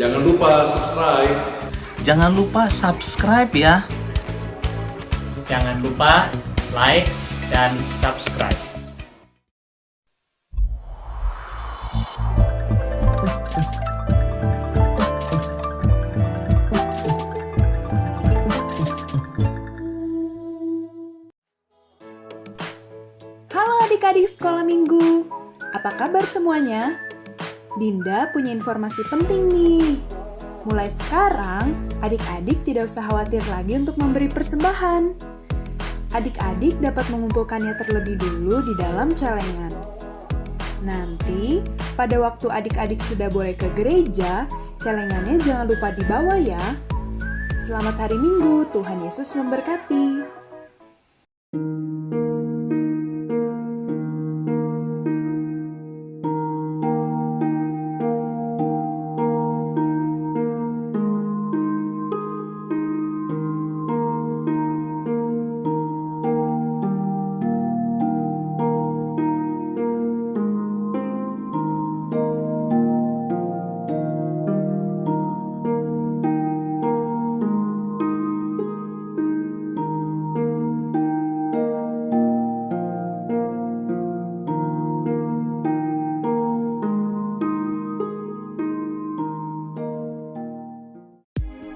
Jangan lupa subscribe. Jangan lupa subscribe ya. Jangan lupa like dan subscribe. Halo adik-adik sekolah minggu, apa kabar semuanya? Dinda punya informasi penting nih. Mulai sekarang, adik-adik tidak usah khawatir lagi untuk memberi persembahan. Adik-adik dapat mengumpulkannya terlebih dulu di dalam celengan. Nanti, pada waktu adik-adik sudah boleh ke gereja, celengannya jangan lupa dibawa ya. Selamat hari Minggu, Tuhan Yesus memberkati.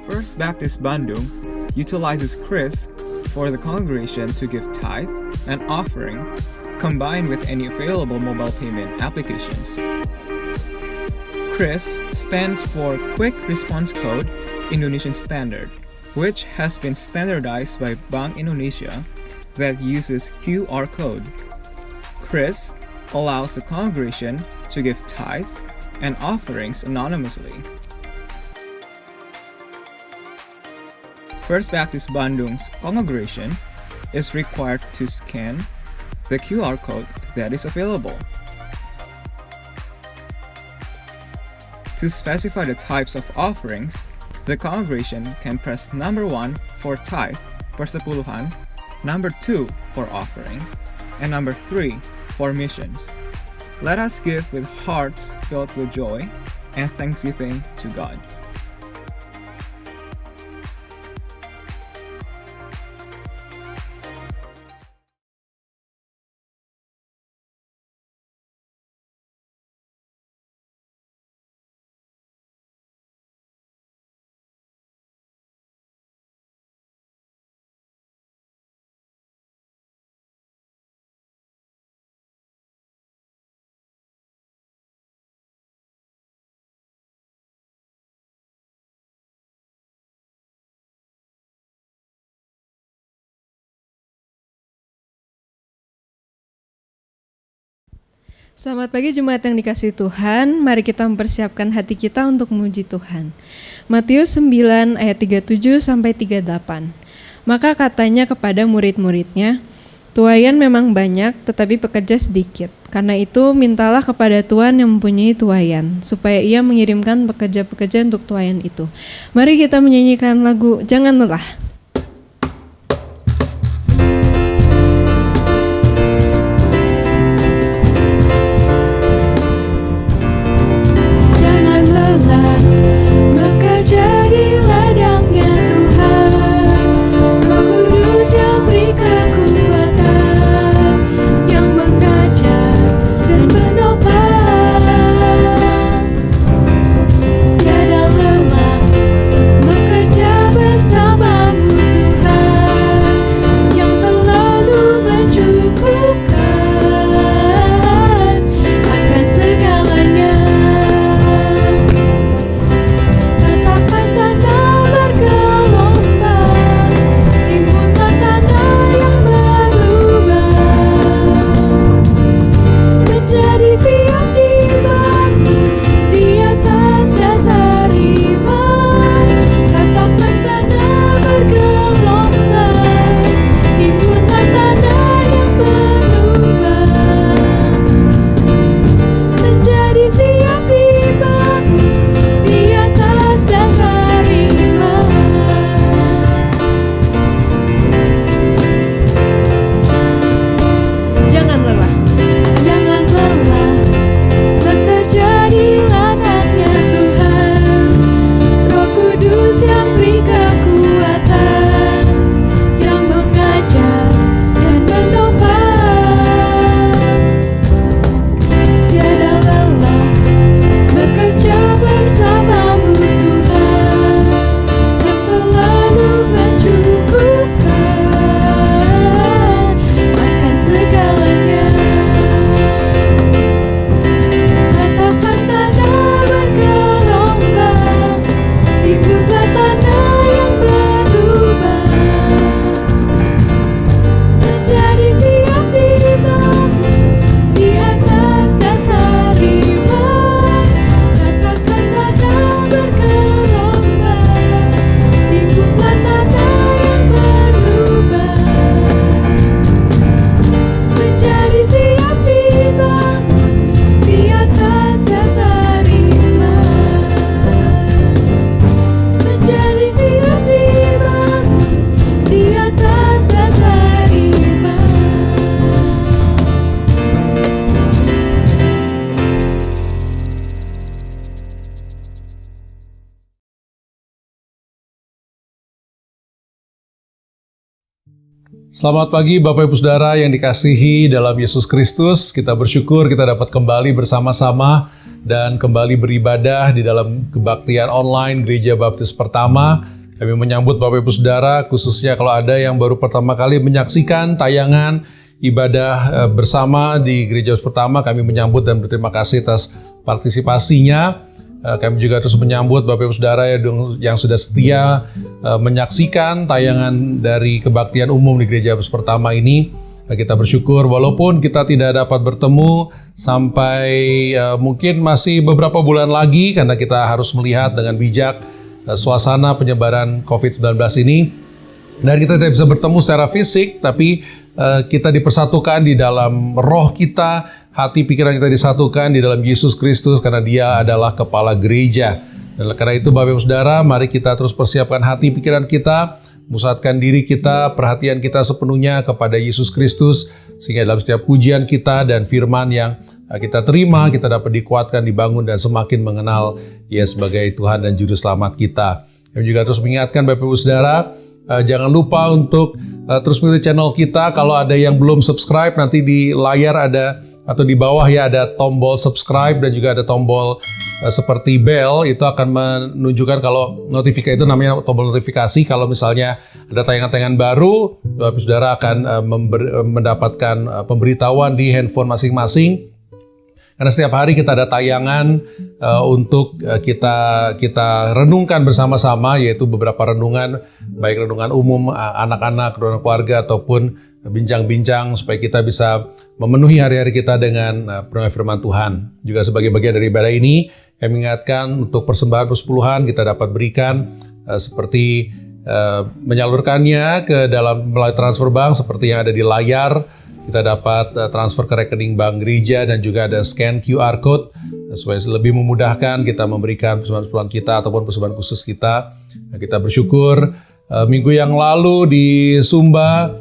First Baptist Bandung utilizes Chris for the congregation to give tithe and offering combined with any available mobile payment applications. Chris stands for Quick Response Code Indonesian Standard, which has been standardized by Bank Indonesia that uses QR code. Chris allows the congregation to give tithes and offerings anonymously. First Baptist Bandung's congregation is required to scan the QR code that is available. To specify the types of offerings, the congregation can press number 1 for tithe, persepuluhan, number 2 for offering, and number 3 for missions. Let us give with hearts filled with joy and thanksgiving to God. Selamat pagi jemaat yang dikasihi Tuhan, mari kita mempersiapkan hati kita untuk memuji Tuhan. Matius 9 ayat 37 sampai 38. Maka katanya kepada murid-muridnya, tuaian memang banyak tetapi pekerja sedikit. Karena itu mintalah kepada Tuhan yang mempunyai tuaian, supaya ia mengirimkan pekerja-pekerja untuk tuaian itu. Mari kita menyanyikan lagu Jangan Lelah. Bersamamu Selamat pagi Bapak Ibu Saudara yang dikasihi dalam Yesus Kristus. Kita bersyukur kita dapat kembali bersama-sama dan kembali beribadah di dalam kebaktian online Gereja Baptis Pertama. Kami menyambut Bapak Ibu Saudara, khususnya kalau ada yang baru pertama kali menyaksikan tayangan ibadah bersama di Gereja Baptis Pertama. Kami menyambut dan berterima kasih atas partisipasinya. Kami juga terus menyambut Bapak Ibu Saudara yang sudah setia menyaksikan tayangan dari kebaktian umum di Gereja Baptis Pertama ini. Kita bersyukur walaupun kita tidak dapat bertemu sampai mungkin masih beberapa bulan lagi karena kita harus melihat dengan bijak suasana penyebaran COVID-19 ini. Dan kita tidak bisa bertemu secara fisik, tapi kita dipersatukan di dalam roh kita. Hati pikiran kita disatukan di dalam Yesus Kristus karena Dia adalah kepala gereja. Dan karena itu Bapak Ibu Saudara, mari kita terus persiapkan hati pikiran kita, musatkan diri kita, perhatian kita sepenuhnya kepada Yesus Kristus, sehingga dalam setiap pujian kita dan firman yang kita terima, kita dapat dikuatkan, dibangun, dan semakin mengenal Dia sebagai Tuhan dan Juru Selamat kita. Kami juga terus mengingatkan Bapak Ibu Saudara, jangan lupa untuk terus mengikuti channel kita. Kalau ada yang belum subscribe, nanti di layar ada atau di bawah ya ada tombol subscribe dan juga ada tombol seperti bell, itu akan menunjukkan kalau notifikasi, itu namanya tombol notifikasi. Kalau misalnya ada tayangan-tayangan baru, Bapak Saudara akan mendapatkan pemberitahuan di handphone masing-masing. Karena setiap hari kita ada tayangan untuk kita renungkan bersama-sama, yaitu beberapa renungan, baik renungan umum anak-anak, renungan keluarga, ataupun bincang-bincang supaya kita bisa memenuhi hari-hari kita dengan penuh firman Tuhan. Juga sebagai bagian dari ibadah ini, kami ingatkan untuk persembahan persepuluhan kita dapat berikan seperti menyalurkannya ke dalam melalui transfer bank seperti yang ada di layar. Kita dapat transfer ke rekening bank gereja dan juga ada scan QR code supaya lebih memudahkan kita memberikan persembahan persepuluhan kita ataupun persembahan khusus kita. Kita bersyukur minggu yang lalu di Sumba,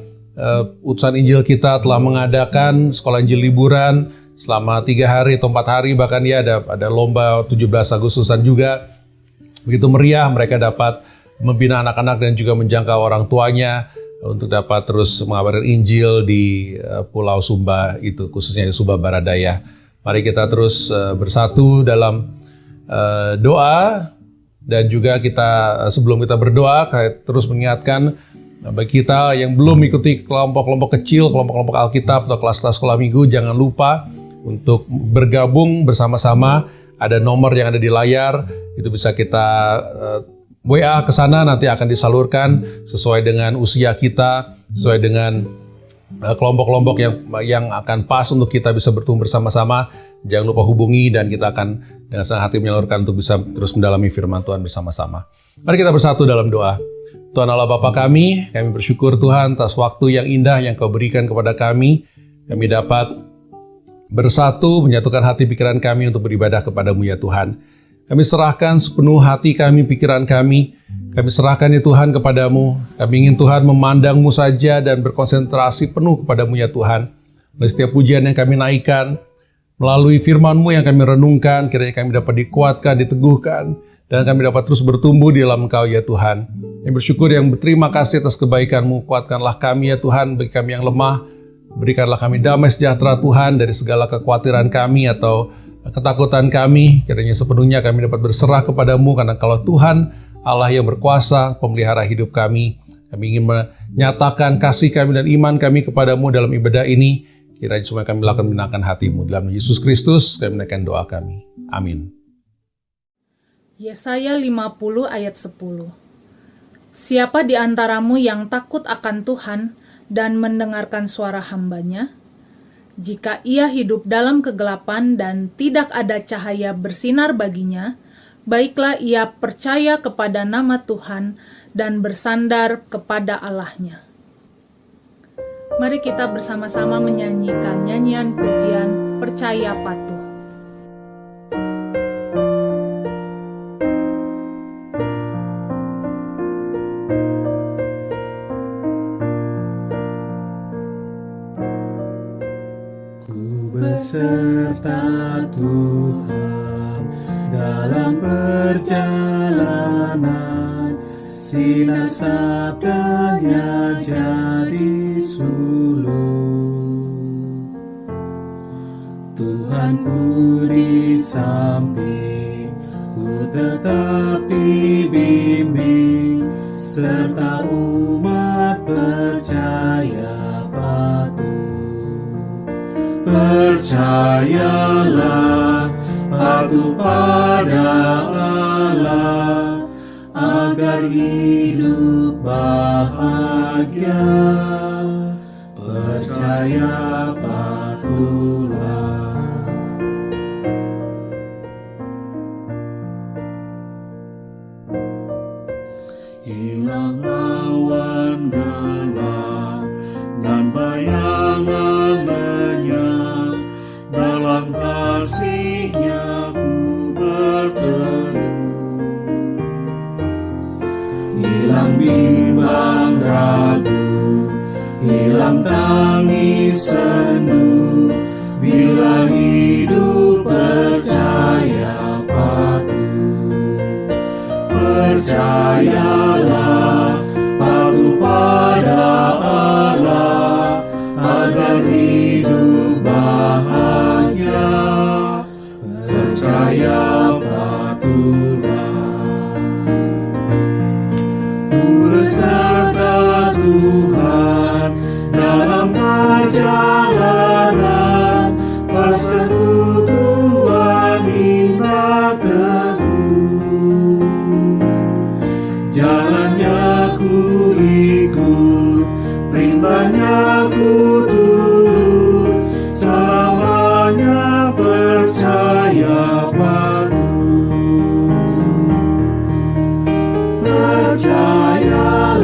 utusan Injil kita telah mengadakan sekolah Injil liburan selama 3 hari atau 4 hari, bahkan ya ada lomba 17 Agustusan juga. Begitu meriah, mereka dapat membina anak-anak dan juga menjangkau orang tuanya untuk dapat terus mengabarkan Injil di Pulau Sumba itu, khususnya di Sumba Barat Daya. Mari kita terus bersatu dalam doa, dan juga kita sebelum kita berdoa terus mengingatkan bagi kita yang belum mengikuti kelompok-kelompok kecil, kelompok-kelompok Alkitab atau kelas-kelas sekolah minggu, jangan lupa untuk bergabung bersama-sama. Ada nomor yang ada di layar, itu bisa kita WA ke sana, nanti akan disalurkan sesuai dengan usia kita, sesuai dengan kelompok-kelompok yang akan pas untuk kita bisa bertumbuh bersama-sama. Jangan lupa hubungi dan kita akan dengan senang hati menyalurkan untuk bisa terus mendalami firman Tuhan bersama-sama. Mari kita bersatu dalam doa. Tuhan Allah Bapa kami bersyukur Tuhan atas waktu yang indah yang Kau berikan kepada kami. Kami dapat bersatu, menyatukan hati pikiran kami untuk beribadah kepada-Mu ya Tuhan. Kami serahkan sepenuh hati kami, pikiran kami. Kami serahkan ya Tuhan kepada-Mu. Kami ingin Tuhan memandang-Mu saja dan berkonsentrasi penuh kepada-Mu ya Tuhan. Melalui setiap pujian yang kami naikkan, melalui firman-Mu yang kami renungkan, kiranya kami dapat dikuatkan, diteguhkan, dan kami dapat terus bertumbuh di dalam Engkau ya Tuhan. Yang bersyukur, yang berterima kasih atas kebaikan-Mu. Kuatkanlah kami ya Tuhan, bagi kami yang lemah. Berikanlah kami damai sejahtera Tuhan dari segala kekhawatiran kami atau ketakutan kami. Kiranya sepenuhnya kami dapat berserah kepada-Mu, karena kalau Tuhan Allah yang berkuasa, pemelihara hidup kami. Kami ingin menyatakan kasih kami dan iman kami kepada-Mu dalam ibadah ini. Kiranya semua kami lakukan menyenangkan hati-Mu. Dalam Yesus Kristus kami menaikkan doa kami. Amin. Yesaya 50 ayat 10. Siapa di antaramu yang takut akan Tuhan dan mendengarkan suara hamba-Nya? Jika ia hidup dalam kegelapan dan tidak ada cahaya bersinar baginya, baiklah ia percaya kepada nama Tuhan dan bersandar kepada Allah-Nya. Mari kita bersama-sama menyanyikan nyanyian pujian Percaya Patuh. Beserta Tuhan dalam perjalanan, sinar sabdanya jadi ku di samping, ku tetap dibimbing, serta umat percaya patuh. Percayalah, patuh pada Allah, agar hidup bahagia. Percaya patuhlah. Hilang awan gelap dan bayangan lenyap, dalam kasih-Nya ku berteduh. Hilang bimbang ragu, hilang tangis sendu, bila hidup percaya patuh. Percayalah, patuh pada Allah, agar hidup bahagia. Percaya patuhlah. Ku beserta Tuhan dalam perjalanan, persekutuan indah teguh. Jalannya ku ikut, perintahnya ku turut, selamanya percaya patuh. Percayalah,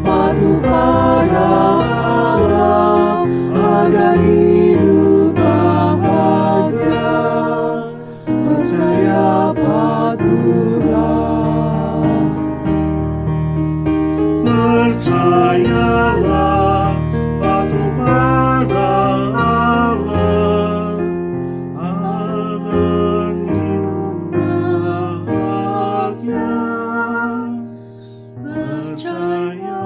patuh pada Allah, agar hidup bahagia. Percaya patuhlah. Percayalah, patuh pada Allah, agar hidup bahagia. Percaya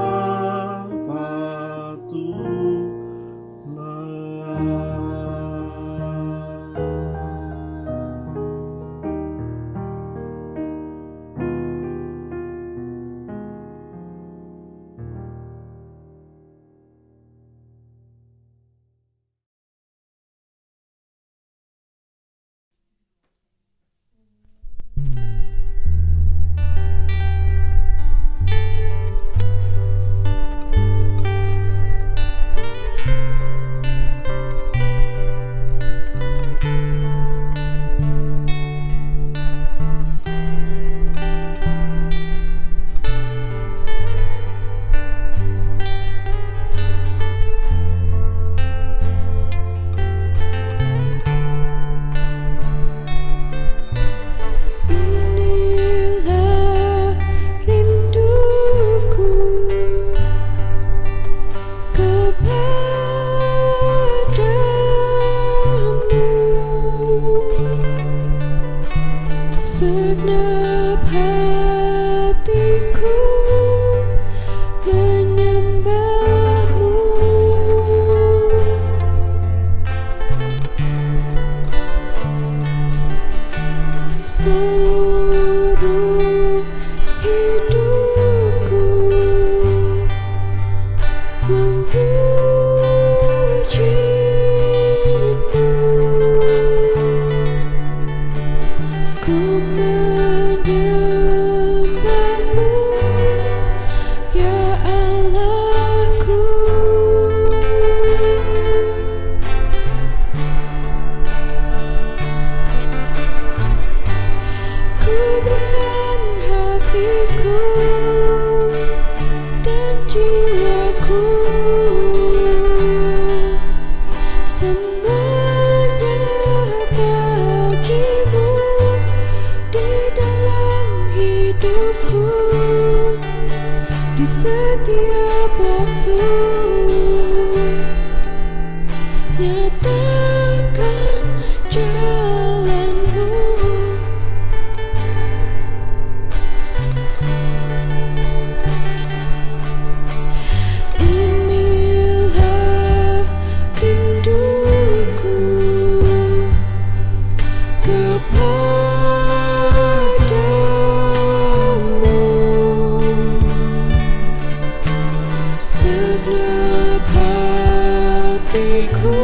Segenap hatiku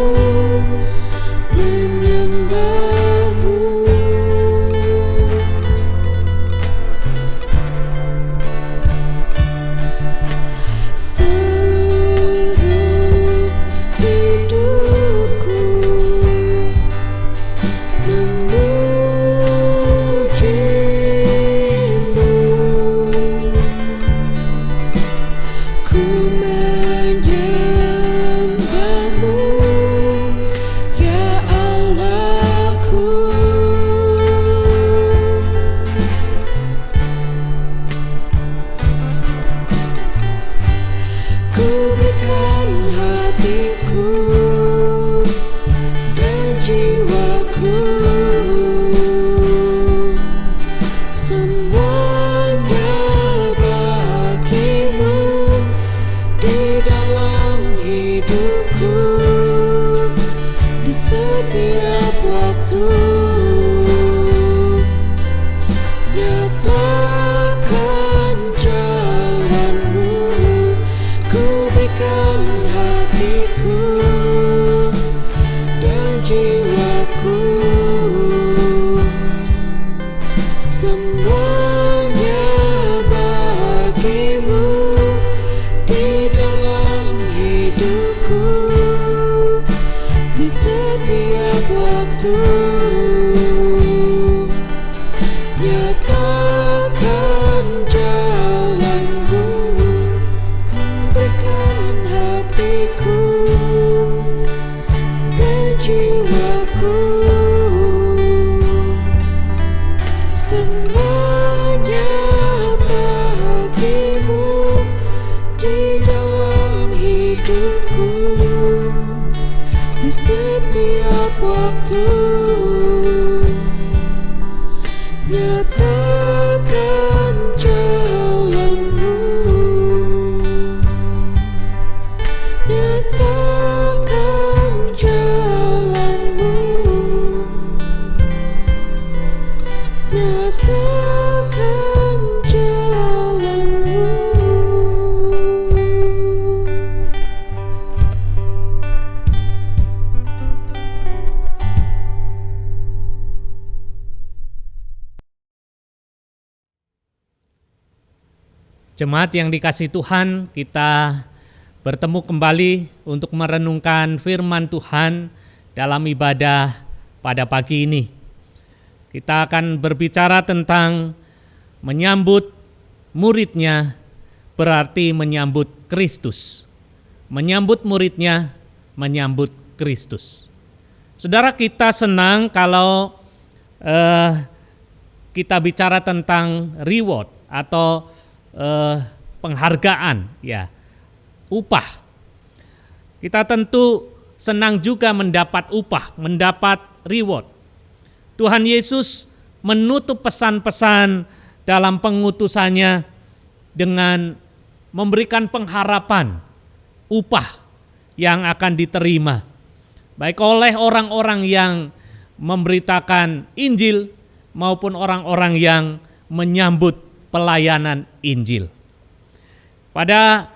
menyembahmu. Seluruh hidupku memujimu. Ku menyembahmu, ya Allahku. Ku berikan hatiku dan jiwaku, semuanya bagimu di dalam hidupku, di setiap waktu. Nyatakan jalanmu, ku berikan hatiku dan jiwaku, semuanya bagimu di dalam hidupku, di setiap waktu. Nyatakan jalanmu, ku berikan hatiku dan jiwaku, semuanya bagimu di dalam hidupku, di setiap waktu. Nyatakan jalanmu, nyatakan jalanmu, nyatakan jalanmu. Jemaat yang dikasihi Tuhan, kita bertemu kembali untuk merenungkan firman Tuhan dalam ibadah pada pagi ini. Kita akan berbicara tentang menyambut muridnya berarti menyambut Kristus. Menyambut muridnya, menyambut Kristus. Saudara, kita senang kalau kita bicara tentang reward atau penghargaan, ya, upah. Kita tentu senang juga mendapat upah, mendapat reward. Tuhan Yesus menutup pesan-pesan dalam pengutusannya dengan memberikan pengharapan upah yang akan diterima, baik oleh orang-orang yang memberitakan Injil maupun orang-orang yang menyambut pelayanan Injil. Pada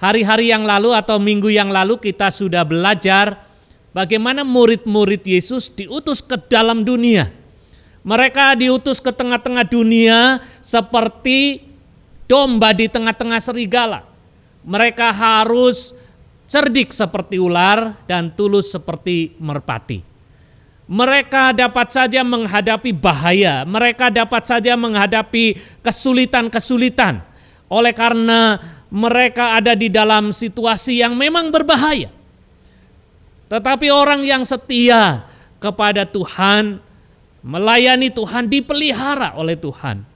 hari-hari yang lalu atau minggu yang lalu kita sudah belajar bagaimana murid-murid Yesus diutus ke dalam dunia. Mereka diutus ke tengah-tengah dunia seperti domba di tengah-tengah serigala. Mereka harus cerdik seperti ular dan tulus seperti merpati. Mereka dapat saja menghadapi bahaya, mereka dapat saja menghadapi kesulitan-kesulitan. Oleh karena mereka ada di dalam situasi yang memang berbahaya. Tetapi orang yang setia kepada Tuhan, melayani Tuhan, dipelihara oleh Tuhan.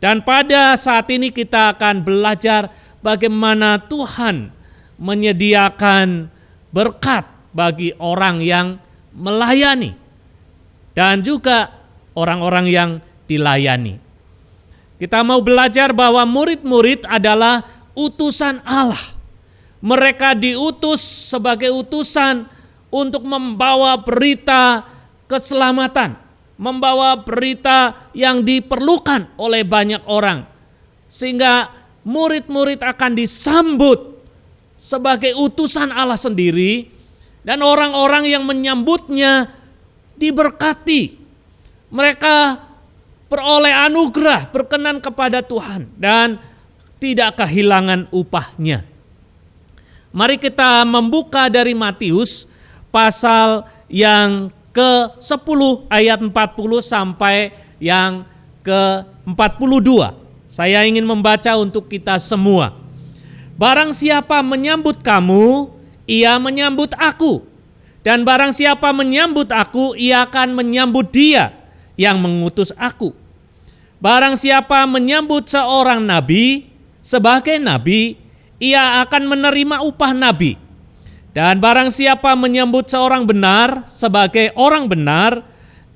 Dan pada saat ini kita akan belajar bagaimana Tuhan menyediakan berkat bagi orang yang melayani dan juga orang-orang yang dilayani. Kita mau belajar bahwa murid-murid adalah utusan Allah. Mereka diutus sebagai utusan untuk membawa berita keselamatan, membawa berita yang diperlukan oleh banyak orang. Sehingga murid-murid akan disambut sebagai utusan Allah sendiri, dan orang-orang yang menyambutnya diberkati. Mereka beroleh anugerah, berkenan kepada Tuhan, dan tidak kehilangan upahnya. Mari kita membuka dari Matius pasal yang ke-10 ayat 40 sampai yang ke-42. Saya ingin membaca untuk kita semua. Barang siapa menyambut kamu, ia menyambut aku. Dan barang siapa menyambut aku, ia akan menyambut dia yang mengutus aku. Barang siapa menyambut seorang nabi sebagai nabi, ia akan menerima upah nabi. Dan barang siapa menyambut seorang benar sebagai orang benar,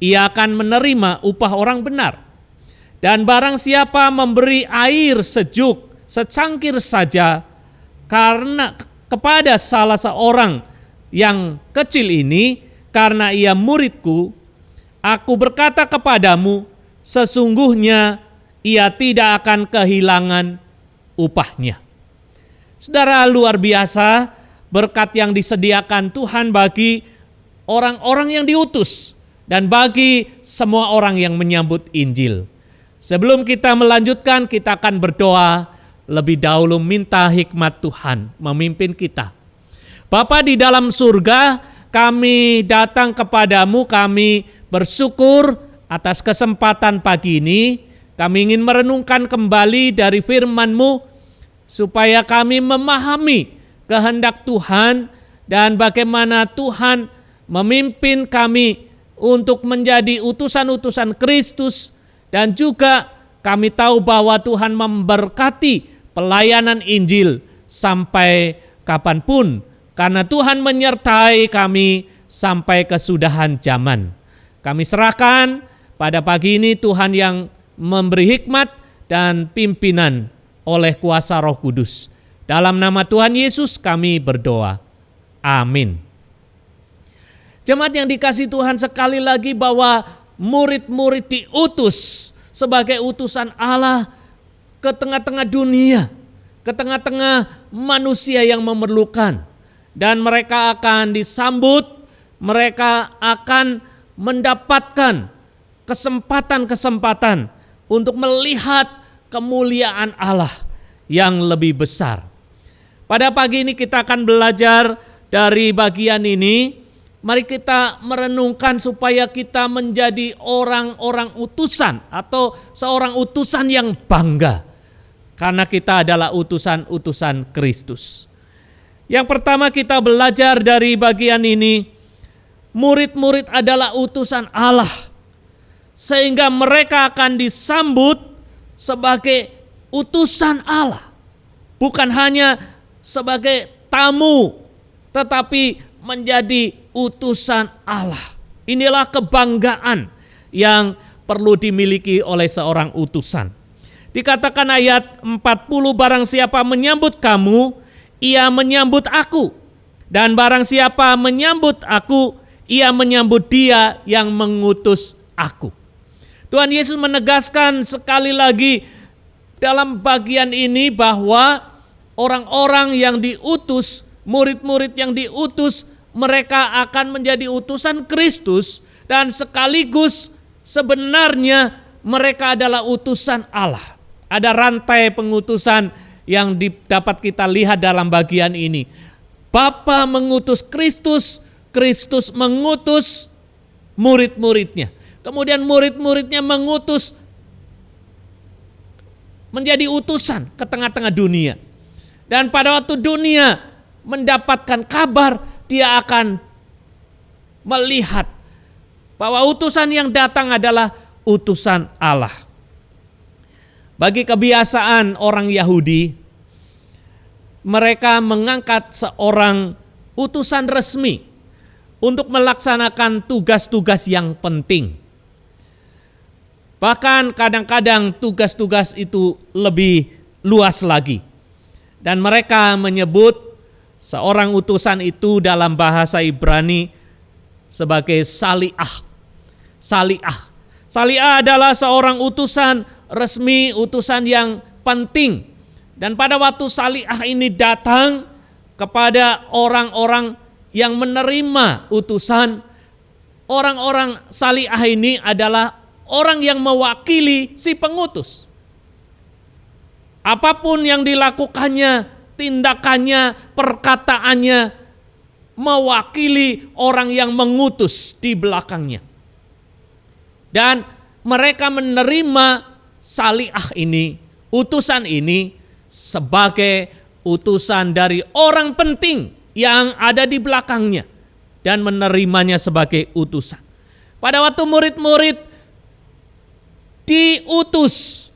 ia akan menerima upah orang benar. Dan barang siapa memberi air sejuk secangkir saja karena kepada salah seorang yang kecil ini, karena ia muridku, aku berkata kepadamu, sesungguhnya ia tidak akan kehilangan upahnya. Saudara, luar biasa berkat yang disediakan Tuhan bagi orang-orang yang diutus dan bagi semua orang yang menyambut Injil. Sebelum kita melanjutkan, kita akan berdoa lebih dahulu minta hikmat Tuhan memimpin kita. Bapa di dalam surga, kami datang kepadamu, kami bersyukur atas kesempatan pagi ini. Kami ingin merenungkan kembali dari firman-Mu, supaya kami memahami kehendak Tuhan dan bagaimana Tuhan memimpin kami untuk menjadi utusan-utusan Kristus, dan juga kami tahu bahwa Tuhan memberkati pelayanan Injil sampai kapanpun, karena Tuhan menyertai kami sampai kesudahan zaman. Kami serahkan pada pagi ini Tuhan yang memberi hikmat dan pimpinan oleh kuasa Roh Kudus. Dalam nama Tuhan Yesus kami berdoa. Amin. Jemaat yang dikasihi Tuhan, sekali lagi bahwa murid-murid diutus sebagai utusan Allah ke tengah-tengah dunia, ke tengah-tengah manusia yang memerlukan. Dan mereka akan disambut, mereka akan mendapatkan kesempatan-kesempatan untuk melihat kemuliaan Allah yang lebih besar. Pada pagi ini kita akan belajar dari bagian ini. Mari kita merenungkan supaya kita menjadi orang-orang utusan atau seorang utusan yang bangga, karena kita adalah utusan-utusan Kristus. Yang pertama kita belajar dari bagian ini, murid-murid adalah utusan Allah, sehingga mereka akan disambut sebagai utusan Allah, bukan hanya sebagai tamu, tetapi menjadi utusan Allah. Inilah kebanggaan yang perlu dimiliki oleh seorang utusan. Dikatakan ayat 40, barang siapa menyambut kamu, ia menyambut aku. Dan barang siapa menyambut aku, ia menyambut dia yang mengutus aku. Tuhan Yesus menegaskan sekali lagi dalam bagian ini bahwa orang-orang yang diutus, murid-murid yang diutus, mereka akan menjadi utusan Kristus, dan sekaligus sebenarnya mereka adalah utusan Allah. Ada rantai pengutusan yang dapat kita lihat dalam bagian ini. Bapa mengutus Kristus, Kristus mengutus murid-muridnya. Kemudian murid-muridnya mengutus menjadi utusan ke tengah-tengah dunia. Dan pada waktu dunia mendapatkan kabar, dia akan melihat bahwa utusan yang datang adalah utusan Allah. Bagi kebiasaan orang Yahudi, mereka mengangkat seorang utusan resmi untuk melaksanakan tugas-tugas yang penting. Bahkan kadang-kadang tugas-tugas itu lebih luas lagi. Dan mereka menyebut seorang utusan itu dalam bahasa Ibrani sebagai saliah. Saliah. Salih-ah adalah seorang utusan resmi, utusan yang penting. Dan pada waktu Salih-ah ini datang kepada orang-orang yang menerima utusan, orang-orang Salih-ah ini adalah orang yang mewakili si pengutus. Apapun yang dilakukannya, tindakannya, perkataannya mewakili orang yang mengutus di belakangnya. Dan mereka menerima Salih-ah ini, utusan ini sebagai utusan dari orang penting yang ada di belakangnya dan menerimanya sebagai utusan. Pada waktu murid-murid diutus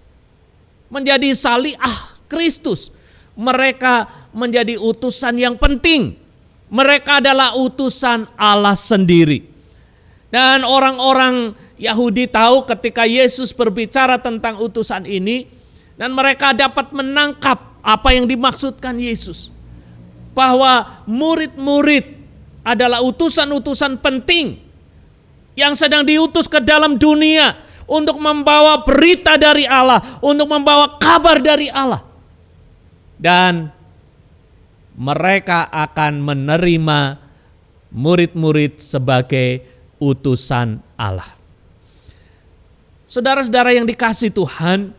menjadi Salih-ah Kristus, mereka menjadi utusan yang penting. Mereka adalah utusan Allah sendiri. Dan orang-orang Yahudi tahu ketika Yesus berbicara tentang utusan ini, dan mereka dapat menangkap apa yang dimaksudkan Yesus. Bahwa murid-murid adalah utusan-utusan penting yang sedang diutus ke dalam dunia untuk membawa berita dari Allah, untuk membawa kabar dari Allah. Dan mereka akan menerima murid-murid sebagai utusan Allah. Saudara-saudara yang dikasihi Tuhan,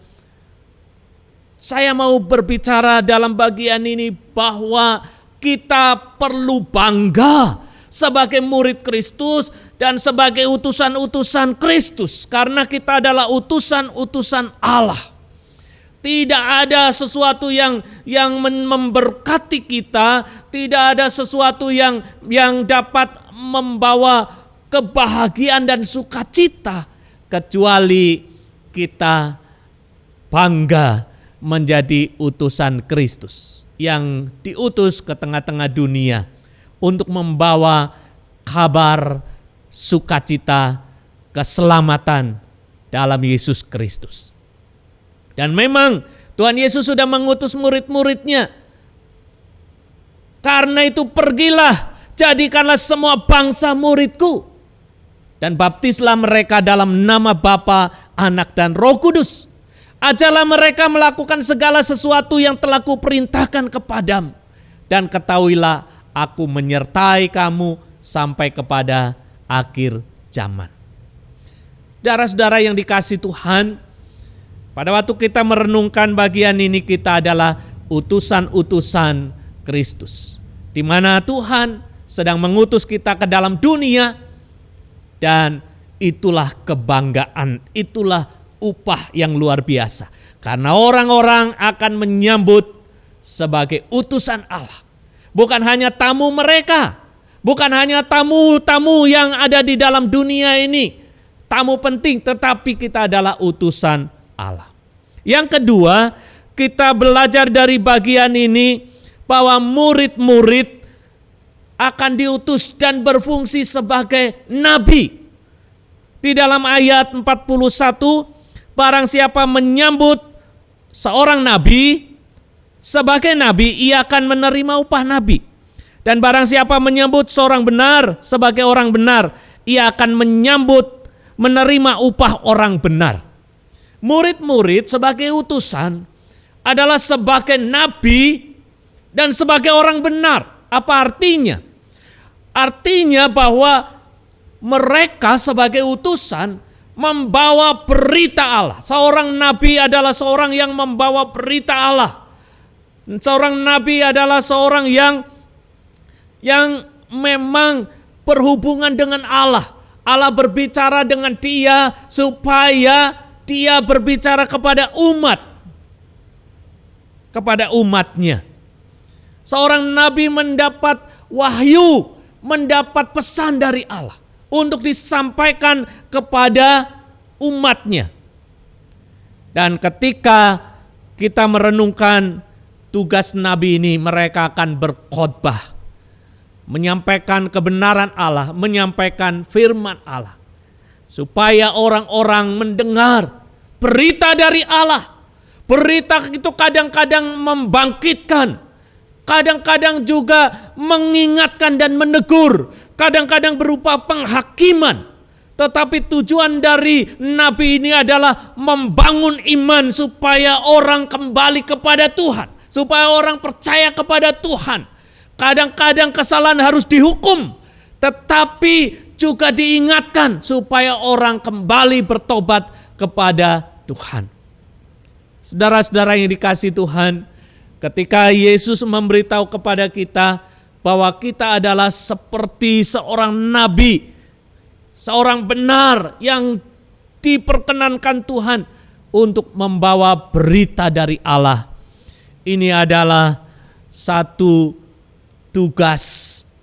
saya mau berbicara dalam bagian ini bahwa kita perlu bangga sebagai murid Kristus dan sebagai utusan-utusan Kristus, karena kita adalah utusan-utusan Allah. Tidak ada sesuatu yang memberkati kita, tidak ada sesuatu yang dapat membawa kebahagiaan dan sukacita kecuali kita bangga menjadi utusan Kristus yang diutus ke tengah-tengah dunia untuk membawa kabar sukacita, keselamatan dalam Yesus Kristus. Dan memang Tuhan Yesus sudah mengutus murid-muridnya. Karena itu pergilah, jadikanlah semua bangsa muridku. Dan baptislah mereka dalam nama Bapa, Anak, dan Roh Kudus. Ajarlah mereka melakukan segala sesuatu yang telah kuperintahkan kepadamu. Dan ketahuilah, aku menyertai kamu sampai kepada akhir zaman. Saudara-saudara yang dikasihi Tuhan, pada waktu kita merenungkan bagian ini, kita adalah utusan-utusan Kristus. Di mana Tuhan sedang mengutus kita ke dalam dunia, dan itulah kebanggaan, itulah upah yang luar biasa. Karena orang-orang akan menyambut sebagai utusan Allah. Bukan hanya tamu mereka, bukan hanya tamu-tamu yang ada di dalam dunia ini, tamu penting, tetapi kita adalah utusan Allah. Yang kedua, kita belajar dari bagian ini bahwa murid-murid akan diutus dan berfungsi sebagai nabi. Di dalam ayat 41, barang siapa menyambut seorang nabi sebagai nabi, ia akan menerima upah nabi. Dan barang siapa menyambut seorang benar sebagai orang benar, ia akan menerima upah orang benar. Murid-murid sebagai utusan adalah sebagai nabi dan sebagai orang benar. Apa artinya? Artinya bahwa mereka sebagai utusan membawa berita Allah. Seorang nabi adalah seorang yang membawa berita Allah. Seorang nabi adalah seorang yang memang berhubungan dengan Allah. Allah berbicara dengan dia supaya dia berbicara kepada umatnya. Seorang nabi mendapat wahyu, mendapat pesan dari Allah untuk disampaikan kepada umatnya. Dan ketika kita merenungkan tugas nabi ini, mereka akan berkhotbah, menyampaikan kebenaran Allah, menyampaikan firman Allah, supaya orang-orang mendengar berita dari Allah. Berita itu kadang-kadang membangkitkan, kadang-kadang juga mengingatkan dan menegur, kadang-kadang berupa penghakiman. Tetapi tujuan dari nabi ini adalah membangun iman supaya orang kembali kepada Tuhan, supaya orang percaya kepada Tuhan. Kadang-kadang kesalahan harus dihukum, tetapi juga diingatkan supaya orang kembali bertobat kepada Tuhan. Saudara-saudara yang dikasihi Tuhan, ketika Yesus memberitahu kepada kita bahwa kita adalah seperti seorang nabi, seorang benar yang diperkenankan Tuhan untuk membawa berita dari Allah. Ini adalah satu tugas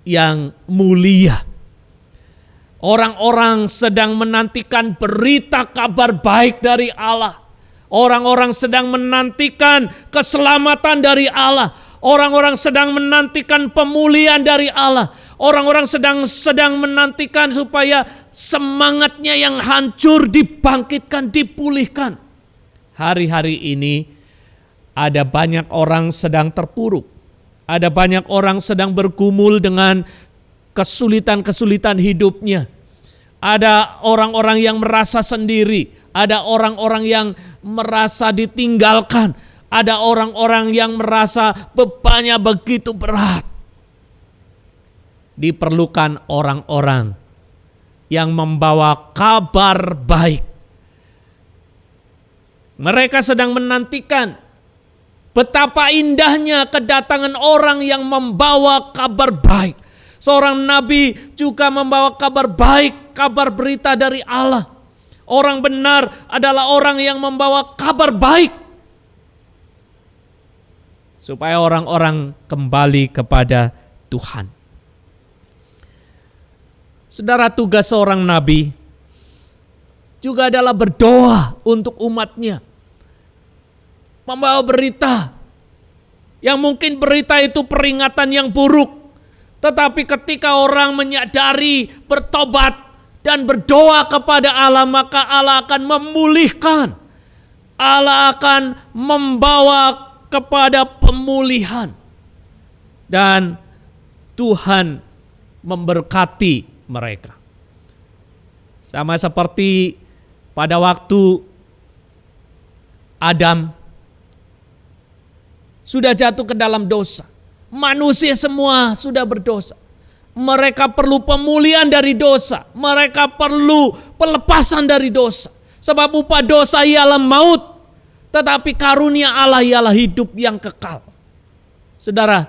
yang mulia. Orang-orang sedang menantikan berita kabar baik dari Allah. Orang-orang sedang menantikan keselamatan dari Allah. Orang-orang sedang menantikan pemulihan dari Allah. Orang-orang sedang menantikan supaya semangatnya yang hancur dibangkitkan, dipulihkan. Hari-hari ini ada banyak orang sedang terpuruk. Ada banyak orang sedang bergumul dengan kesulitan-kesulitan hidupnya. Ada orang-orang yang merasa sendiri. Ada orang-orang yang merasa ditinggalkan. Ada orang-orang yang merasa bebannya begitu berat. Diperlukan orang-orang yang membawa kabar baik. Mereka sedang menantikan betapa indahnya kedatangan orang yang membawa kabar baik. Seorang nabi juga membawa kabar baik, kabar berita dari Allah. Orang benar adalah orang yang membawa kabar baik. Supaya orang-orang kembali kepada Tuhan. Saudara, tugas seorang nabi juga adalah berdoa untuk umatnya. Membawa berita. Yang mungkin berita itu peringatan yang buruk. Tetapi ketika orang menyadari, bertobat, dan berdoa kepada Allah, maka Allah akan memulihkan. Allah akan membawa kepada pemulihan. Dan Tuhan memberkati mereka. Sama seperti pada waktu Adam sudah jatuh ke dalam dosa. Manusia semua sudah berdosa. Mereka perlu pemulihan dari dosa. Mereka perlu pelepasan dari dosa. Sebab upah dosa ialah maut. Tetapi karunia Allah ialah hidup yang kekal. Saudara,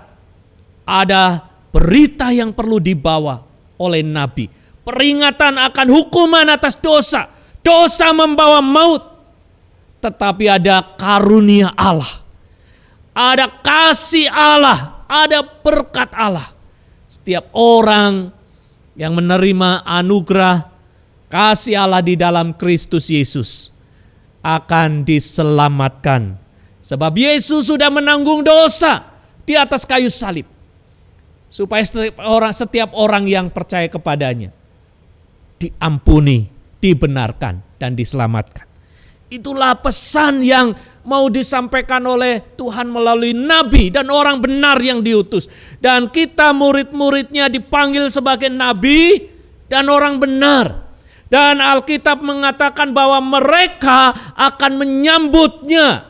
ada berita yang perlu dibawa oleh nabi. Peringatan akan hukuman atas dosa. Dosa membawa maut. Tetapi ada karunia Allah. Ada kasih Allah. Ada berkat Allah. Setiap orang yang menerima anugerah kasih Allah di dalam Kristus Yesus akan diselamatkan. Sebab Yesus sudah menanggung dosa di atas kayu salib. Supaya setiap orang yang percaya kepadanya diampuni, dibenarkan, dan diselamatkan. Itulah pesan yang mau disampaikan oleh Tuhan melalui nabi dan orang benar yang diutus. Dan kita murid-muridnya dipanggil sebagai nabi dan orang benar. Dan Alkitab mengatakan bahwa mereka akan menyambutnya.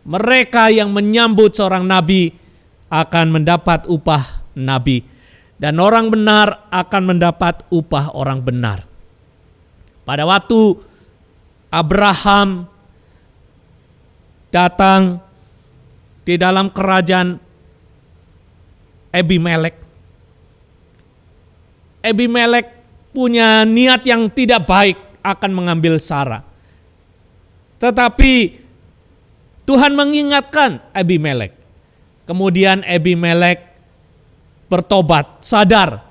Mereka yang menyambut seorang nabi akan mendapat upah nabi. Dan orang benar akan mendapat upah orang benar. Pada waktu Abraham datang di dalam kerajaan Abimelek. Abimelek punya niat yang tidak baik akan mengambil Sarah. Tetapi Tuhan mengingatkan Abimelek. Kemudian Abimelek bertobat, sadar,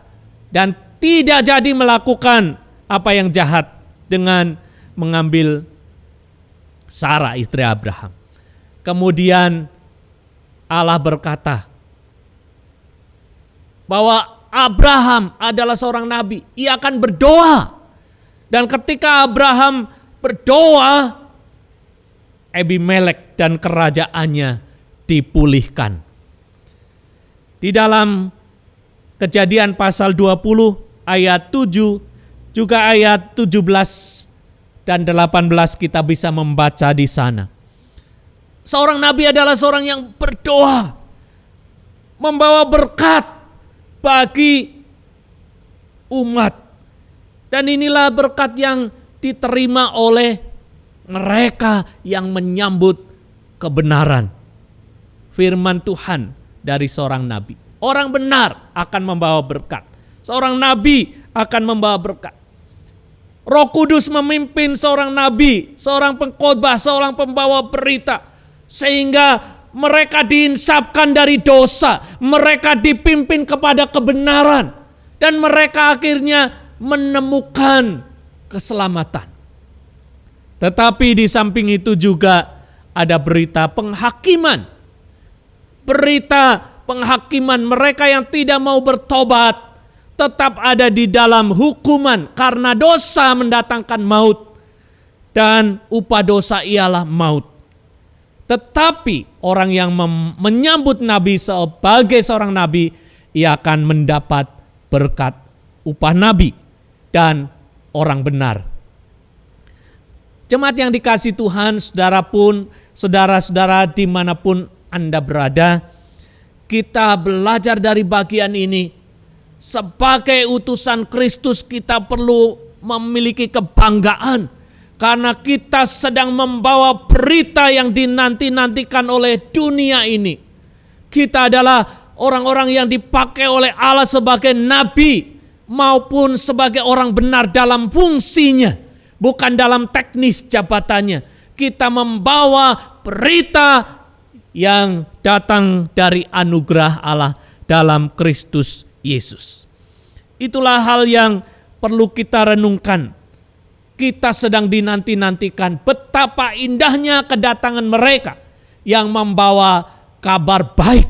dan tidak jadi melakukan apa yang jahat dengan mengambil Sarah istri Abraham. Kemudian Allah berkata bahwa Abraham adalah seorang nabi. Ia akan berdoa. Dan ketika Abraham berdoa, Abimelek dan kerajaannya dipulihkan. Di dalam Kejadian pasal 20 ayat 7 Juga ayat 17 dan 18 kita bisa membaca di sana. Seorang nabi adalah seorang yang berdoa, membawa berkat bagi umat. Dan inilah berkat yang diterima oleh mereka yang menyambut kebenaran. Firman Tuhan dari seorang nabi. Orang benar akan membawa berkat. Seorang nabi akan membawa berkat. Roh Kudus memimpin seorang nabi, seorang pengkhotbah, seorang pembawa berita. Sehingga mereka diinsafkan dari dosa. Mereka dipimpin kepada kebenaran. Dan mereka akhirnya menemukan keselamatan. Tetapi di samping itu juga ada berita penghakiman. Berita penghakiman mereka yang tidak mau bertobat tetap ada di dalam hukuman karena dosa mendatangkan maut dan upah dosa ialah maut. Tetapi orang yang menyambut nabi sebagai seorang nabi, ia akan mendapat berkat upah nabi dan orang benar. Jemaat yang dikasihi Tuhan, saudara-saudara dimanapun Anda berada, kita belajar dari bagian ini. Sebagai utusan Kristus kita perlu memiliki kebanggaan karena kita sedang membawa berita yang dinanti-nantikan oleh dunia ini. Kita adalah orang-orang yang dipakai oleh Allah sebagai nabi maupun sebagai orang benar dalam fungsinya, bukan dalam teknis jabatannya. Kita membawa berita yang datang dari anugerah Allah dalam Kristus Yesus. Itulah hal yang perlu kita renungkan. Kita sedang dinanti-nantikan betapa indahnya kedatangan mereka yang membawa kabar baik.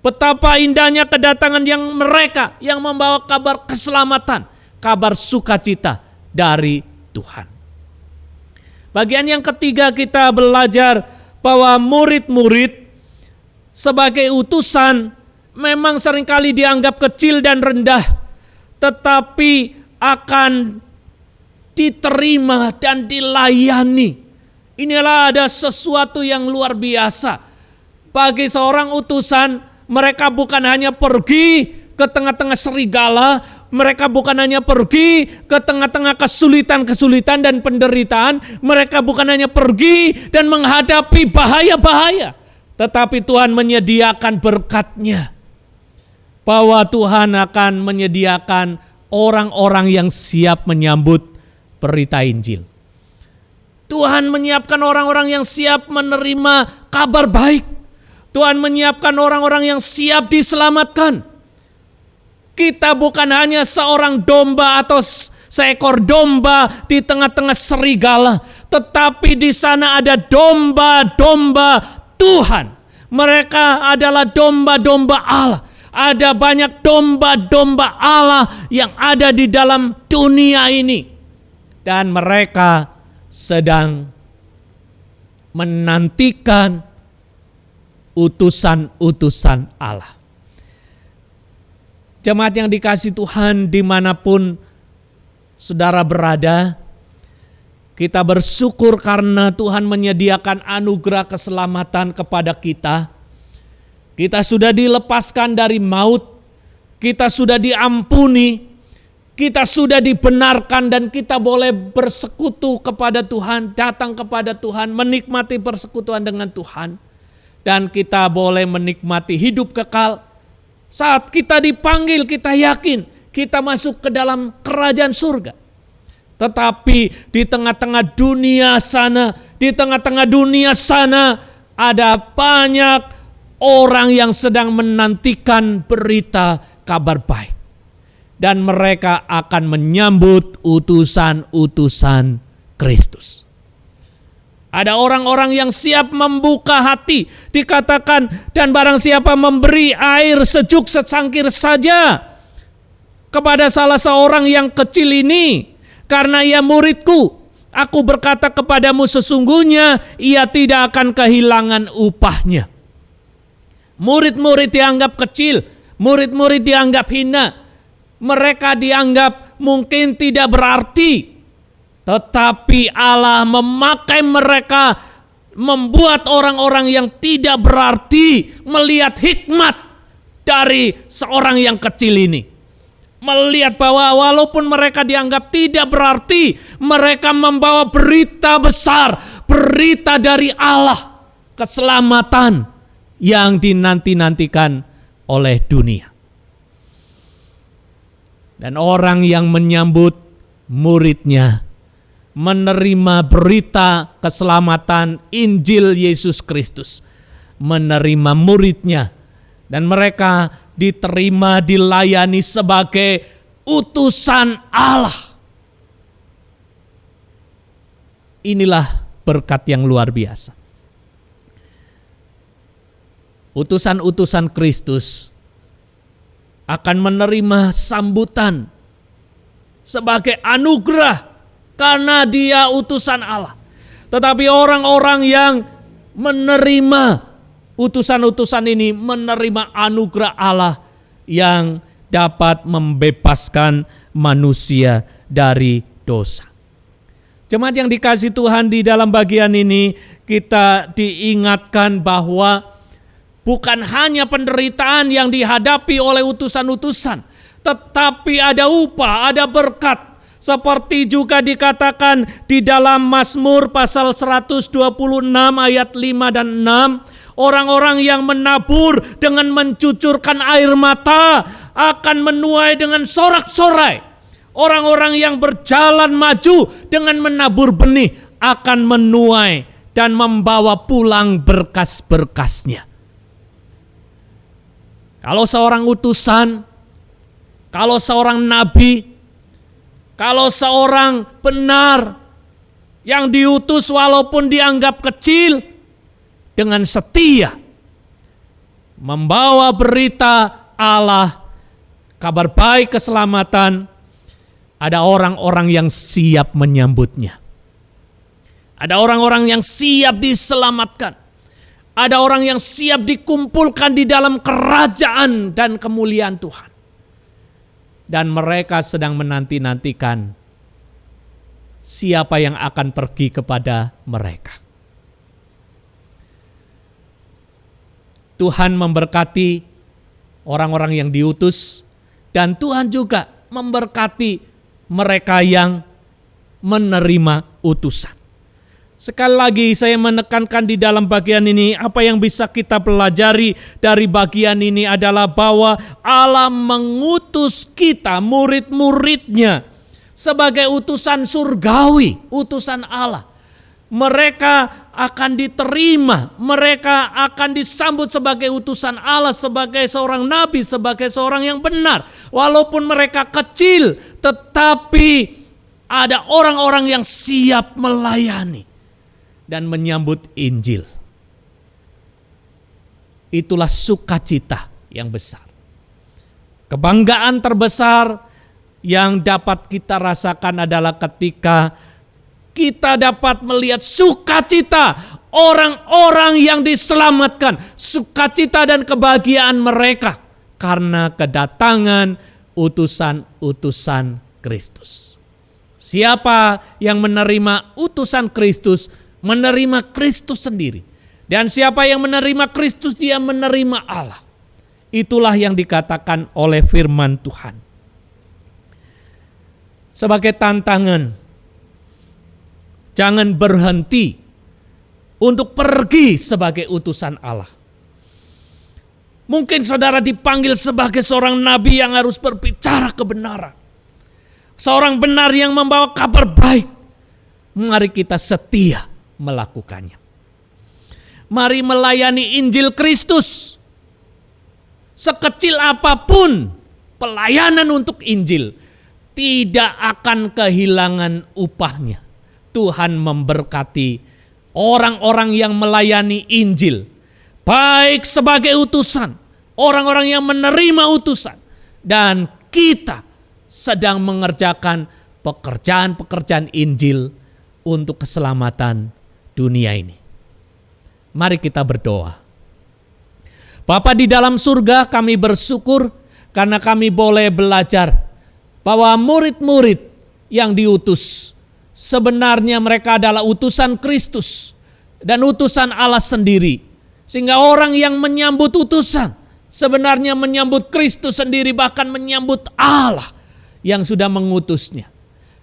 Betapa indahnya kedatangan yang mereka yang membawa kabar keselamatan, kabar sukacita dari Tuhan. Bagian yang ketiga kita belajar bahwa murid-murid sebagai utusan memang seringkali dianggap kecil dan rendah, tetapi akan diterima dan dilayani. Inilah ada sesuatu yang luar biasa. Bagi seorang utusan, mereka bukan hanya pergi ke tengah-tengah serigala, mereka bukan hanya pergi ke tengah-tengah kesulitan-kesulitan dan penderitaan, mereka bukan hanya pergi dan menghadapi bahaya-bahaya, tetapi Tuhan menyediakan berkat-Nya. Bahwa Tuhan akan menyediakan orang-orang yang siap menyambut berita Injil. Tuhan menyiapkan orang-orang yang siap menerima kabar baik. Tuhan menyiapkan orang-orang yang siap diselamatkan. Kita bukan hanya seorang domba atau seekor domba di tengah-tengah serigala, tetapi di sana ada domba-domba Tuhan. Mereka adalah domba-domba Allah. Ada banyak domba-domba Allah yang ada di dalam dunia ini. Dan mereka sedang menantikan utusan-utusan Allah. Jemaat yang dikasihi Tuhan dimanapun saudara berada, kita bersyukur karena Tuhan menyediakan anugerah keselamatan kepada kita. Kita sudah dilepaskan dari maut, kita sudah diampuni, kita sudah dibenarkan dan kita boleh bersekutu kepada Tuhan, datang kepada Tuhan, menikmati persekutuan dengan Tuhan. Dan kita boleh menikmati hidup kekal. Saat kita dipanggil, kita yakin kita masuk ke dalam kerajaan surga. Tetapi di tengah-tengah dunia sana, ada banyak orang yang sedang menantikan berita kabar baik. Dan mereka akan menyambut utusan-utusan Kristus. Ada orang-orang yang siap membuka hati. Dikatakan, dan barang siapa memberi air sejuk secangkir saja kepada salah seorang yang kecil ini, karena ia muridku, aku berkata kepadamu sesungguhnya ia tidak akan kehilangan upahnya. Murid-murid dianggap kecil, murid-murid dianggap hina, mereka dianggap mungkin tidak berarti, tetapi Allah memakai mereka, membuat orang-orang yang tidak berarti melihat hikmat dari seorang yang kecil ini. Melihat bahwa walaupun mereka dianggap tidak berarti, mereka membawa berita besar, berita dari Allah, keselamatan yang dinanti-nantikan oleh dunia. Dan orang yang menyambut muridnya menerima berita keselamatan Injil Yesus Kristus, menerima muridnya, dan mereka diterima, dilayani sebagai utusan Allah. Inilah berkat yang luar biasa. Utusan-utusan Kristus akan menerima sambutan sebagai anugerah karena dia utusan Allah. Tetapi orang-orang yang menerima utusan-utusan ini menerima anugerah Allah yang dapat membebaskan manusia dari dosa. Jemaat yang dikasihi Tuhan, di dalam bagian ini kita diingatkan bahwa bukan hanya penderitaan yang dihadapi oleh utusan-utusan, tetapi ada upah, ada berkat. Seperti juga dikatakan di dalam Mazmur pasal 126 ayat 5 dan 6. Orang-orang yang menabur dengan mencucurkan air mata akan menuai dengan sorak-sorai. Orang-orang yang berjalan maju dengan menabur benih akan menuai dan membawa pulang berkas-berkasnya. Kalau seorang utusan, kalau seorang nabi, kalau seorang benar yang diutus walaupun dianggap kecil, dengan setia membawa berita Allah, kabar baik keselamatan, ada orang-orang yang siap menyambutnya. Ada orang-orang yang siap diselamatkan. Ada orang yang siap dikumpulkan di dalam kerajaan dan kemuliaan Tuhan. Dan mereka sedang menanti-nantikan siapa yang akan pergi kepada mereka. Tuhan memberkati orang-orang yang diutus, dan Tuhan juga memberkati mereka yang menerima utusan. Sekali lagi saya menekankan di dalam bagian ini, apa yang bisa kita pelajari dari bagian ini adalah bahwa Allah mengutus kita, murid-muridnya, sebagai utusan surgawi, utusan Allah. Mereka akan diterima, mereka akan disambut sebagai utusan Allah, sebagai seorang nabi, sebagai seorang yang benar. Walaupun mereka kecil, tetapi ada orang-orang yang siap melayani dan menyambut Injil. Itulah sukacita yang besar. Kebanggaan terbesar yang dapat kita rasakan adalah ketika kita dapat melihat sukacita orang-orang yang diselamatkan, sukacita dan kebahagiaan mereka karena kedatangan utusan-utusan Kristus. Siapa yang menerima utusan Kristus, menerima Kristus sendiri. Dan siapa yang menerima Kristus, dia menerima Allah. Itulah yang dikatakan oleh firman Tuhan. Sebagai tantangan, jangan berhenti untuk pergi sebagai utusan Allah. Mungkin saudara dipanggil sebagai seorang nabi yang harus berbicara kebenaran. Seorang benar yang membawa kabar baik. Mari kita setia melakukannya. Mari melayani Injil Kristus. Sekecil apapun pelayanan untuk Injil, tidak akan kehilangan upahnya. Tuhan memberkati orang-orang yang melayani Injil, baik sebagai utusan, orang-orang yang menerima utusan, dan kita sedang mengerjakan pekerjaan-pekerjaan Injil untuk keselamatan dunia ini. Mari kita berdoa. Bapa di dalam surga, kami bersyukur karena kami boleh belajar bahwa murid-murid yang diutus sebenarnya mereka adalah utusan Kristus dan utusan Allah sendiri. Sehingga orang yang menyambut utusan sebenarnya menyambut Kristus sendiri, bahkan menyambut Allah yang sudah mengutusnya.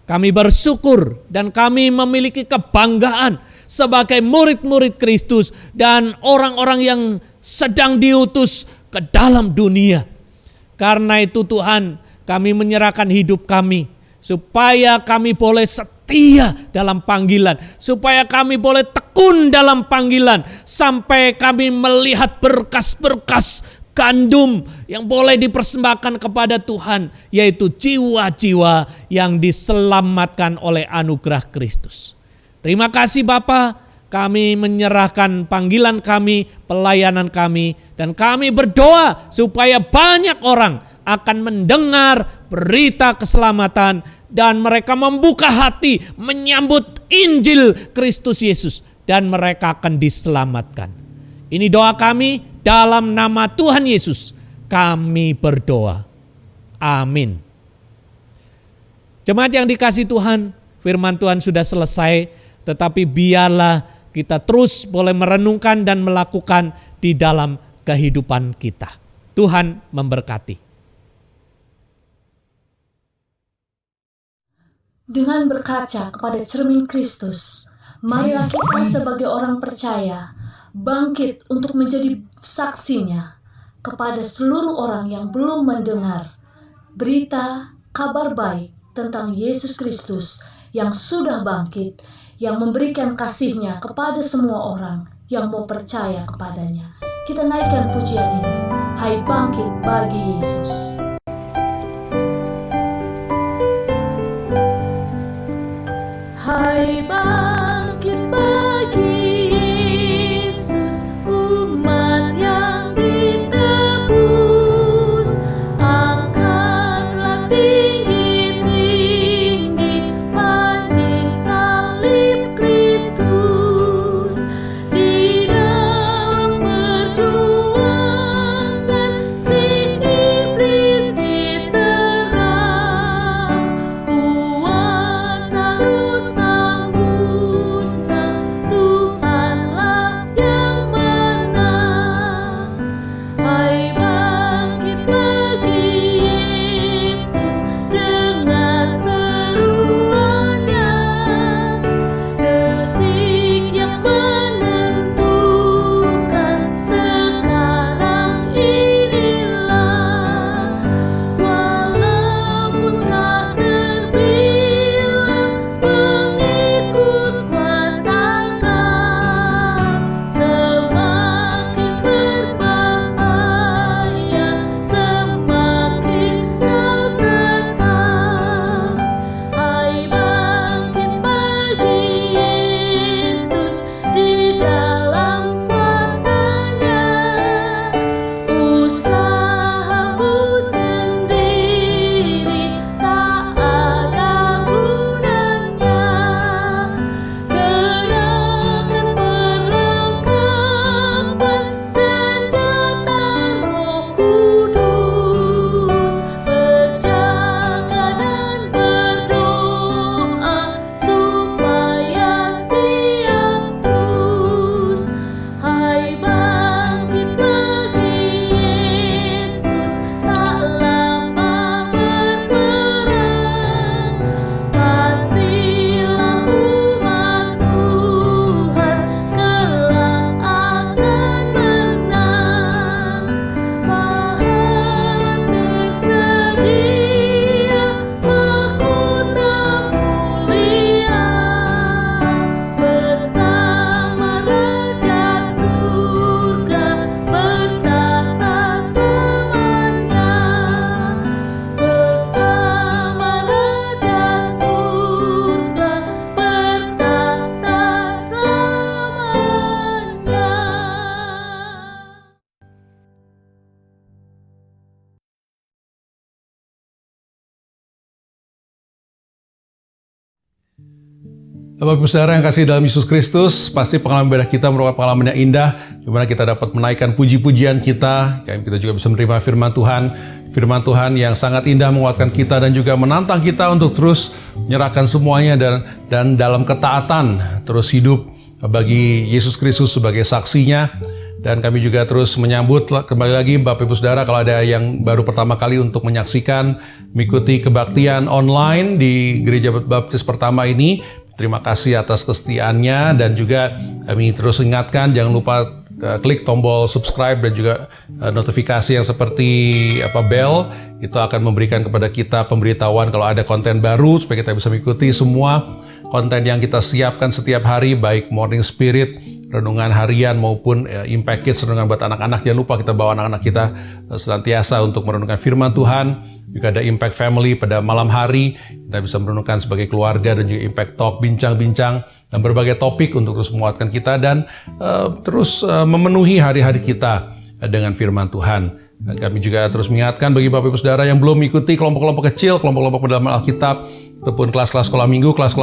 Kami bersyukur dan kami memiliki kebanggaan sebagai murid-murid Kristus dan orang-orang yang sedang diutus ke dalam dunia. Karena itu Tuhan, kami menyerahkan hidup kami supaya kami boleh setia dalam panggilan, supaya kami boleh tekun dalam panggilan sampai kami melihat berkas-berkas gandum yang boleh dipersembahkan kepada Tuhan, yaitu jiwa-jiwa yang diselamatkan oleh anugerah Kristus. Terima kasih Bapa, kami menyerahkan panggilan kami, pelayanan kami, dan kami berdoa supaya banyak orang akan mendengar berita keselamatan dan mereka membuka hati menyambut Injil Kristus Yesus dan mereka akan diselamatkan. Ini doa kami. Dalam nama Tuhan Yesus kami berdoa. Amin. Jemaat yang dikasihi Tuhan, firman Tuhan sudah selesai, tetapi biarlah kita terus boleh merenungkan dan melakukan di dalam kehidupan kita. Tuhan memberkati. Dengan berkaca kepada cermin Kristus, marilah kita sebagai orang percaya bangkit untuk menjadi saksinya kepada seluruh orang yang belum mendengar berita kabar baik tentang Yesus Kristus yang sudah bangkit, yang memberikan kasih-Nya kepada semua orang yang mau percaya kepadanya. Kita naikkan pujian ini, hai bangkit bagi Yesus. Hai bangkit bagi Yesus, umat yang ditebus, angkatlah tinggi-tinggi panji salib Kristus. Di dalam perjuangan si iblis diserang, kuasa sang musnah, Tuhanlah yang menang. Hai bangkit bagi Yesus dengan seruannya, detik yang menentukan sekarang inilah. Walaupun tak terbilang pengikut kuasa gelap, semakin berbahaya, semakin kau tetap. Hai bangkit bagi Yesus di dalam kuasa-Nya. Usahamu sendiri tak ada gunanya. Gerakkan perlengkapan senjata Roh Kudus, berjaga dan berdoa supaya siap terus. Hai bangkit bagi Yesus, tak lama berperang, pastilah umat Tuhan kelak akan menang. Pahala tersedia, mahkota mulia, bersama Raja surga bertahta selamanya. Bersama Raja surga bertahta selamanya. Bapak Ibu Saudara yang kasih dalam Yesus Kristus, pasti pengalaman ibadah kita merupakan pengalaman yang indah, di mana kita dapat menaikkan puji-pujian kita juga bisa menerima firman Tuhan. firman Tuhan yang sangat indah menguatkan kita dan juga menantang kita untuk terus menyerahkan semuanya dan dalam ketaatan terus hidup bagi Yesus Kristus sebagai saksinya. Dan kami juga terus menyambut kembali lagi Bapak Ibu Saudara, kalau ada yang baru pertama kali untuk menyaksikan, mengikuti kebaktian online di Gereja Baptis Pertama ini. Terima kasih atas kesetiaannya, dan juga kami terus ingatkan jangan lupa klik tombol subscribe dan juga notifikasi yang seperti bell, itu akan memberikan kepada kita pemberitahuan kalau ada konten baru supaya kita bisa mengikuti semua konten yang kita siapkan setiap hari, baik Morning Spirit, renungan harian maupun Impact Kids, renungan buat anak-anak. Jangan lupa kita bawa anak-anak kita senantiasa untuk merenungkan firman Tuhan. Juga ada Impact Family pada malam hari, kita bisa merenungkan sebagai keluarga, dan juga Impact Talk, bincang-bincang dan berbagai topik untuk terus menguatkan kita dan terus memenuhi hari-hari kita dengan firman Tuhan. Dan kami juga terus mengingatkan bagi Bapak Ibu Saudara yang belum mengikuti kelompok-kelompok kecil, kelompok-kelompok pendalaman Alkitab, ataupun kelas-kelas sekolah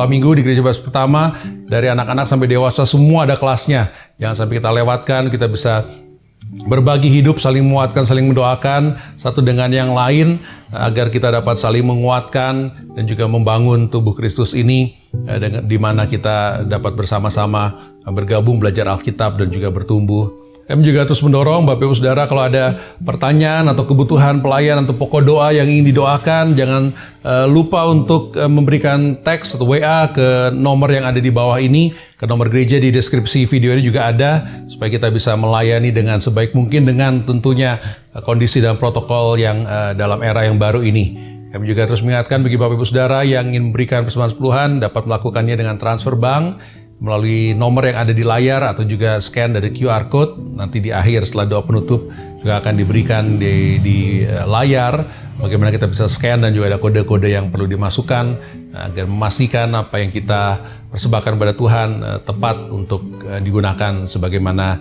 minggu di Gereja Baptis Pertama, dari anak-anak sampai dewasa semua ada kelasnya. Jangan sampai kita lewatkan, kita bisa berbagi hidup, saling menguatkan, saling mendoakan satu dengan yang lain, agar kita dapat saling menguatkan dan juga membangun tubuh Kristus ini, di mana kita dapat bersama-sama bergabung belajar Alkitab dan juga bertumbuh. Kami juga terus mendorong Bapak Ibu Saudara, kalau ada pertanyaan atau kebutuhan pelayan atau pokok doa yang ingin didoakan, jangan lupa untuk memberikan teks atau WA ke nomor yang ada di bawah ini, ke nomor gereja di deskripsi video ini juga ada, supaya kita bisa melayani dengan sebaik mungkin dengan tentunya kondisi dan protokol yang dalam era yang baru ini. Kami juga terus mengingatkan bagi Bapak Ibu Saudara yang ingin memberikan persembahan sepuluhan, dapat melakukannya dengan transfer bank melalui nomor yang ada di layar, atau juga scan dari QR Code. Nanti di akhir setelah doa penutup juga akan diberikan di layar bagaimana kita bisa scan, dan juga ada kode-kode yang perlu dimasukkan agar memastikan apa yang kita persembahkan kepada Tuhan tepat untuk digunakan sebagaimana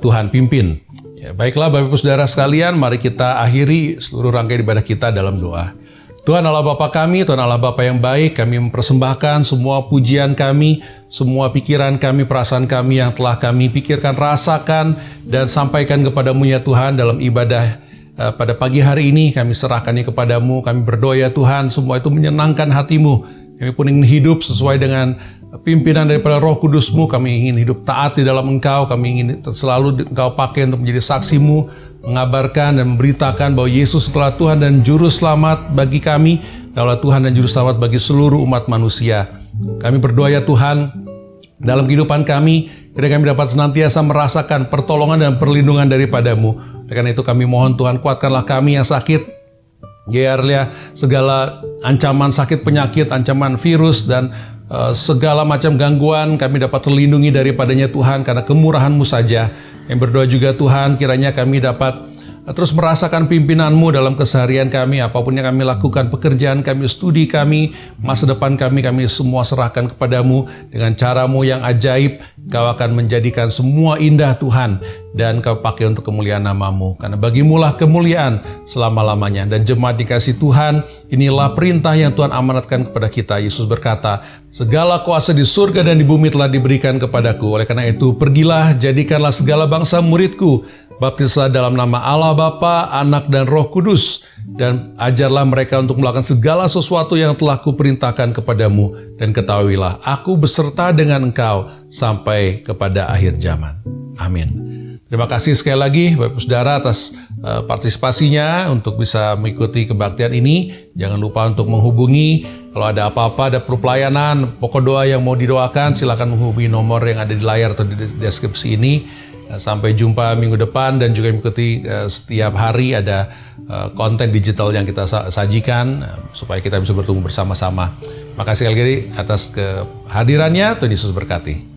Tuhan pimpin. Ya, baiklah Bapak Ibu Saudara sekalian, mari kita akhiri seluruh rangkaian ibadah kita dalam doa. Tuhan Allah Bapa kami, Tuhan Allah Bapa yang baik, kami mempersembahkan semua pujian kami, semua pikiran kami, perasaan kami yang telah kami pikirkan, rasakan, dan sampaikan kepadamu ya Tuhan dalam ibadah pada pagi hari ini. Kami serahkannya kepadamu, kami berdoa ya Tuhan, semua itu menyenangkan hatimu. Kami pun ingin hidup sesuai dengan pimpinan daripada Roh Kudus-Mu. Kami ingin hidup taat di dalam Engkau, kami ingin selalu Engkau pakai untuk menjadi saksi-Mu, mengabarkan dan memberitakan bahwa Yesus adalah Tuhan dan Juru Selamat bagi kami, adalah Tuhan dan Juru Selamat bagi seluruh umat manusia. Kami berdoa ya Tuhan, dalam kehidupan kami, kiranya kami dapat senantiasa merasakan pertolongan dan perlindungan daripada-Mu. Karena itu kami mohon Tuhan, kuatkanlah kami yang sakit, biarlah segala ancaman sakit penyakit, ancaman virus, dan segala macam gangguan kami dapat terlindungi daripadanya Tuhan, karena kemurahan-Mu saja. Yang berdoa juga Tuhan, kiranya kami dapat terus merasakan pimpinan-Mu dalam keseharian kami, apapun yang kami lakukan, pekerjaan kami, studi kami, masa depan kami semua serahkan kepadamu. Dengan cara-Mu yang ajaib, Kau akan menjadikan semua indah Tuhan, dan Kau pakai untuk kemuliaan nama-Mu, karena bagi-Mu-lah kemuliaan selama-lamanya. Dan jemaat dikasih Tuhan, inilah perintah yang Tuhan amanatkan kepada kita. Yesus berkata, segala kuasa di surga dan di bumi telah diberikan kepadaku. Oleh karena itu, pergilah, jadikanlah segala bangsa muridku, baptislah dalam nama Allah Bapa, Anak, dan Roh Kudus, dan ajarlah mereka untuk melakukan segala sesuatu yang telah kuperintahkan kepadamu, dan ketahuilah, aku beserta dengan engkau sampai kepada akhir zaman. Amin. Terima kasih sekali lagi Bapak Ibu Saudara atas partisipasinya untuk bisa mengikuti kebaktian ini. Jangan lupa untuk menghubungi kalau ada apa-apa, ada pelayanan, pokok doa yang mau didoakan, silakan menghubungi nomor yang ada di layar atau di deskripsi ini. Sampai jumpa minggu depan, dan juga mengikuti setiap hari ada konten digital yang kita sajikan supaya kita bisa bertumbuh bersama-sama. Makasih sekali lagi atas kehadirannya. Tuhan Yesus berkati.